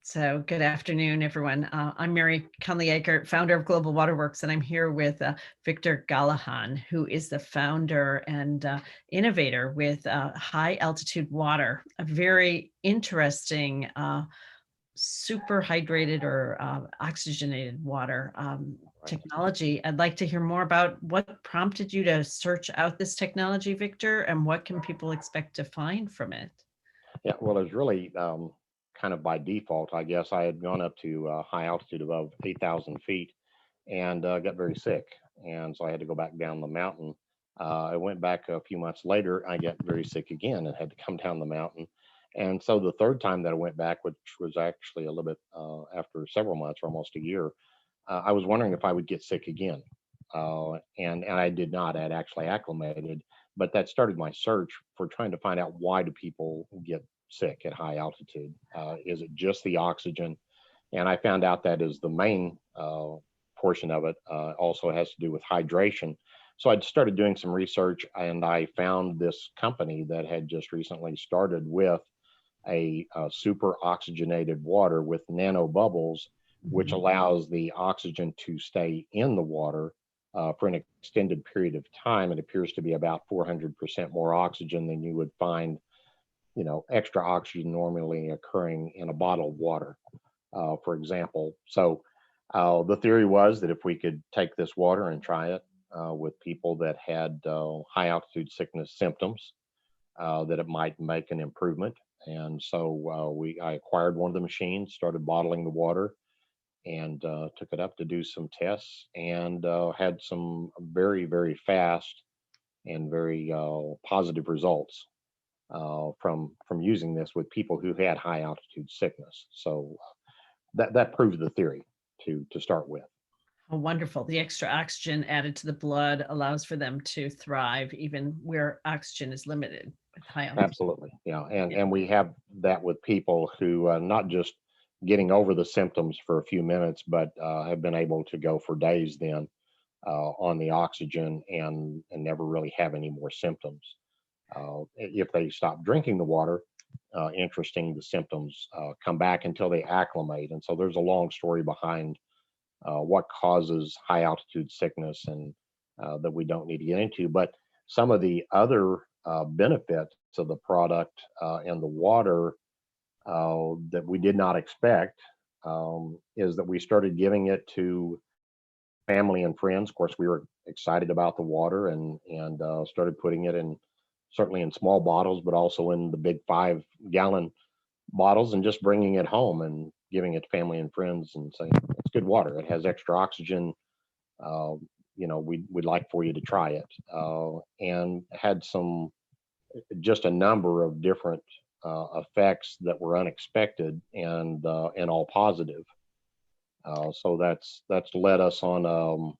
So, good afternoon, everyone. I'm Mary Conley-Eckert, founder of Global Waterworks, and I'm here with Victor Gollahan, who is the founder and innovator with high altitude water, a very interesting super hydrated or oxygenated water Right. technology. I'd like to hear more about what prompted you to search out this technology, Victor, and what can people expect to find from it? Yeah, well, it was really kind of by default, I guess. I had gone up to high altitude above 8,000 feet and got very sick. And so I had to go back down the mountain. I went back a few months later. I got very sick again and had to come down the mountain. And so the third time that I went back, which was actually a little bit after several months, or almost a year, I was wondering if I would get sick again. And I did not. I had actually acclimated, but that started my search for trying to find out, why do people get sick at high altitude? Is it just the oxygen? And I found out that is the main portion of it. Also has to do with hydration. So I started doing some research, and I found this company that had just recently started with a super oxygenated water with nanobubbles, which Mhm. allows the oxygen to stay in the water for an extended period of time. It appears to be about 400% more oxygen than you would find, extra oxygen normally occurring in a bottle of water, for example. So the theory was that if we could take this water and try it with people that had high altitude sickness symptoms, that it might make an improvement. And so I acquired one of the machines, started bottling the water, and took it up to do some tests, and had some very, very fast and very positive results from using this with people who had high altitude sickness. So that proves the theory to start with. Oh, wonderful. The extra oxygen added to the blood allows for them to thrive even where oxygen is limited with high altitude. Absolutely, yeah, and Yeah. and we have that with people who not just getting over the symptoms for a few minutes, but have been able to go for days then on the oxygen and never really have any more symptoms. If they stop drinking the water, interesting, the symptoms come back until they acclimate, and so there's a long story behind what causes high altitude sickness, and that we don't need to get into. But some of the other benefits of the product and the water that we did not expect is that we started giving it to family and friends. Of course, we were excited about the water, and started putting it in, certainly in small bottles, but also in the big 5 gallon bottles, and just bringing it home and giving it to family and friends and saying, it's good water. It has extra oxygen. Uh, we'd like for you to try it. And had just a number of different effects that were unexpected, and all positive. So that's led us on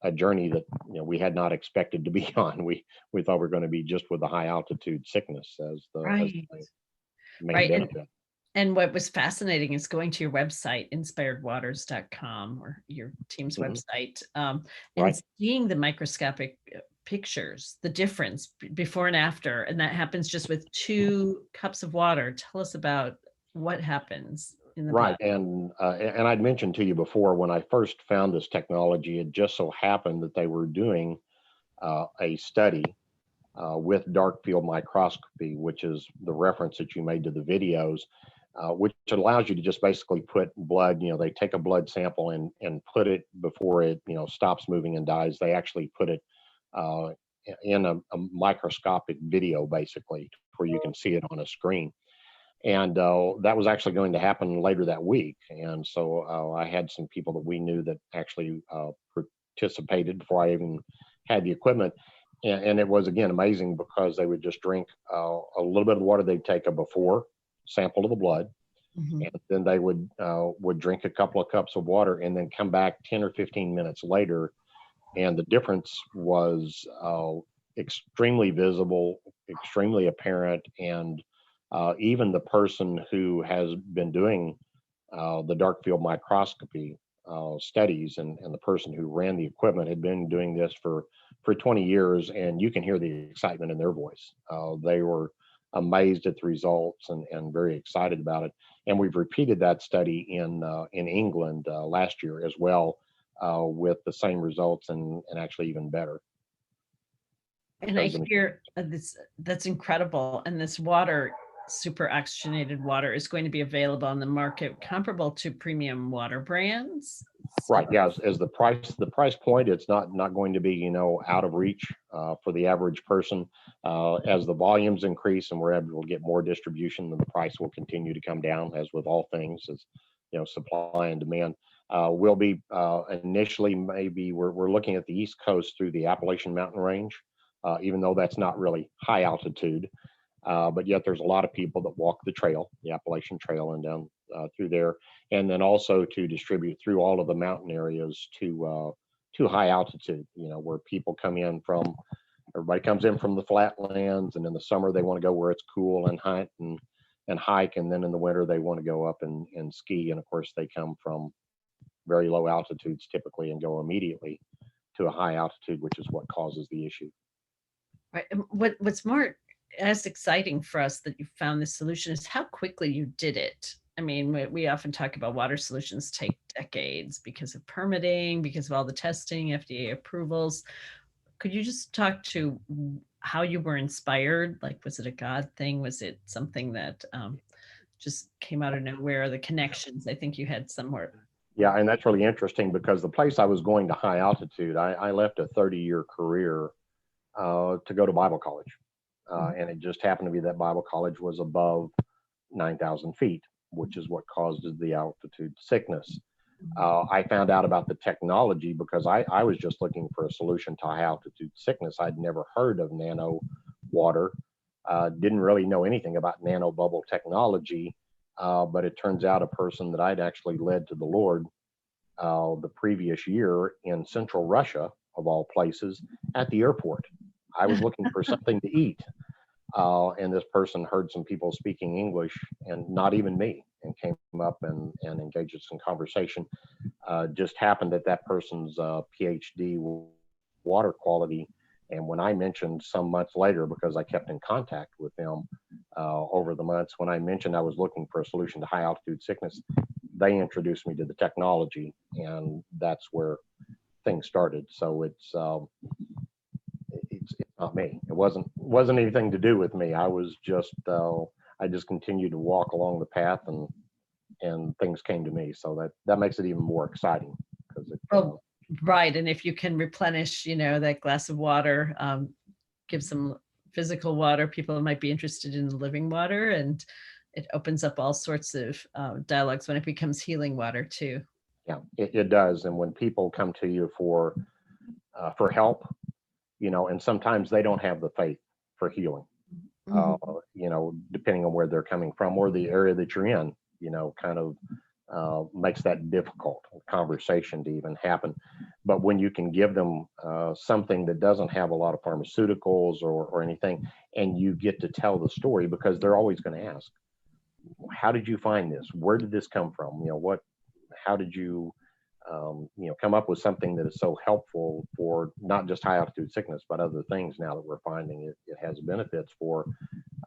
a journey that we had not expected to be on. We thought we were going to be just with the high altitude sickness as Right. the main Right. benefit. And what was fascinating is going to your website, inspiredwaters.com, or your team's Mhm. website, and Right. seeing the microscopic pictures, the difference before and after. And that happens just with 2 cups of water. Tell us about what happens in the Right, blood. and I'd mentioned to you before, when I first found this technology, it just so happened that they were doing a study with dark field microscopy, which is the reference that you made to the videos, which allows you to just basically put blood. They take a blood sample and put it, before it stops moving and dies. They actually put it uh, in a microscopic video, basically, where you can see it on a screen. And that was actually going to happen later that week. And so I had some people that we knew that actually participated before I even had the equipment. And it was, again, amazing, because they would just drink a little bit of water. They'd take a before sample of the blood, Mhm. and then they would drink a couple of cups of water, and then come back 10 or 15 minutes later, and the difference was extremely visible, extremely apparent. And even the person who has been doing the dark field microscopy studies, and the person who ran the equipment had been doing this for 20 years, and you can hear the excitement in their voice. They were amazed at the results and very excited about it. And we've repeated that study in England last year as well, with the same results and actually even better. And I Because the hear this, that's incredible. And this water, super oxygenated water, is going to be available on the market comparable to premium water brands. right, So, yeah, as the price point, it's not going to be, out of reach for the average person. As the volumes increase and we're able to get more distribution, then the price will continue to come down, as with all things, as supply and demand. Will be initially, maybe we're looking at the East Coast through the Appalachian Mountain Range, even though that's not really high altitude. But yet there's a lot of people that walk the trail, the Appalachian Trail, and down through there, and then also to distribute through all of the mountain areas to high altitude. Where people come in from, everybody comes in from the flatlands, and in the summer they want to go where it's cool and hunt and hike, and then in the winter they want to go up and ski. And of course, they come from very low altitudes typically and go immediately to a high altitude, which is what causes the issue. right. And what's more as exciting for us that you found this solution is how quickly you did it. I mean, we often talk about water solutions take decades because of permitting, because of all the testing, FDA approvals. Could you just talk to how you were inspired? Like, was it a God thing? Was it something that just came out of nowhere? The connections I think you had somewhere. Yeah, and that's really interesting because the place I was going to high altitude, I left a 30-year career to go to Bible college. And it just happened to be that Bible college was above 9,000 feet, which is what caused the altitude sickness. I found out about the technology because I was just looking for a solution to high altitude sickness. I'd never heard of nano water, didn't really know anything about nanobubble technology, but it turns out a person that I'd actually led to the Lord the previous year in central Russia, of all places, at the airport. I was looking for something to eat. And this person heard some people speaking English, and not even me, and came up and engaged us in conversation. Just happened that that person's PhD water quality. And when I mentioned some months later, because I kept in contact with them over the months, when I mentioned I was looking for a solution to high altitude sickness, they introduced me to the technology, and that's where things started. So it's not me. It wasn't anything to do with me. I just continued to walk along the path, and things came to me. So that makes it even more exciting because it. Oh, right. And if you can replenish, that glass of water, give some physical water, people might be interested in the living water, and it opens up all sorts of dialogues when it becomes healing water too. Yeah, it does. And when people come to you for help, and sometimes they don't have the faith for healing, depending on where they're coming from or the area that you're in, kind of makes that difficult conversation to even happen. But when you can give them something that doesn't have a lot of pharmaceuticals or anything, and you get to tell the story, because they're always going to ask, how did you find this? Where did this come from? How did you come up with something that is so helpful for not just high altitude sickness, but other things? Now that we're finding it has benefits for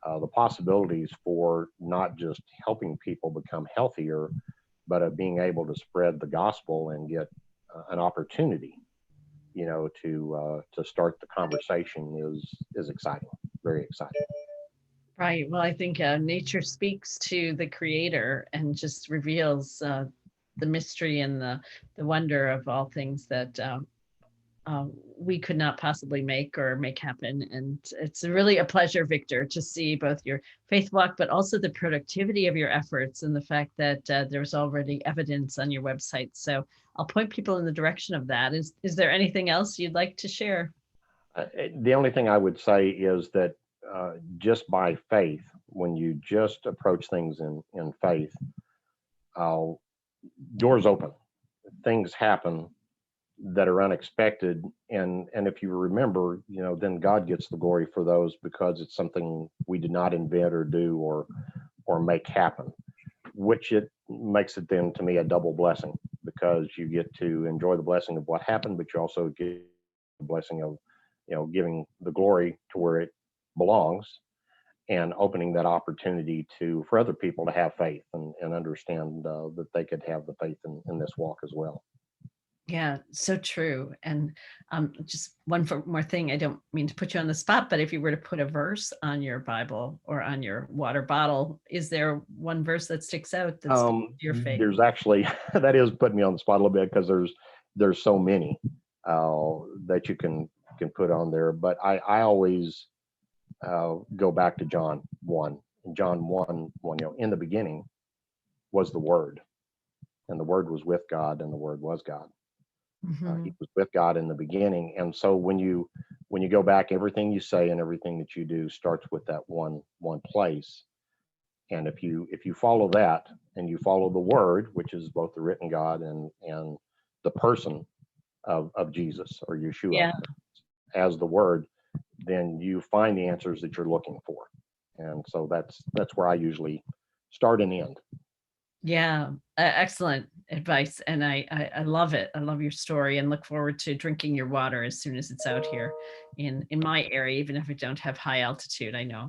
the possibilities for not just helping people become healthier, but of being able to spread the gospel and get an opportunity, to start the conversation is exciting, very exciting. Right. Well, I think nature speaks to the creator and just reveals the mystery and the wonder of all things that we could not possibly make happen. And it's really a pleasure, Victor, to see both your faith walk, but also the productivity of your efforts and the fact that there's already evidence on your website. So I'll point people in the direction of that. Is there anything else you'd like to share? The only thing I would say is that just by faith, when you just approach things in faith, doors open, things happen that are unexpected, and if you remember, then God gets the glory for those, because it's something we did not invent or do or make happen, which it makes it then to me a double blessing, because you get to enjoy the blessing of what happened, but you also get the blessing of giving the glory to where it belongs, and opening that opportunity to for other people to have faith and understand that they could have the faith in this walk as well. Yeah, so true. And just one more thing, I don't mean to put you on the spot, but if you were to put a verse on your Bible or on your water bottle, is there one verse that sticks out that speaks to your faith? There's actually that is putting me on the spot a little bit because there's so many that you can put on there, but I always go back to John 1, in the beginning was the Word, and the Word was with God, and the Word was God. He Mhm. was with God in the beginning, and so when you go back, everything you say and everything that you do starts with that one place. And if you follow that and you follow the Word, which is both the written God and the person of Jesus or Yeshua Yeah. as the Word, then you find the answers that you're looking for. And so that's where I usually start and end. Yeah, excellent advice, and I love it. I love your story, and look forward to drinking your water as soon as it's out here in my area, even if I don't have high altitude. I know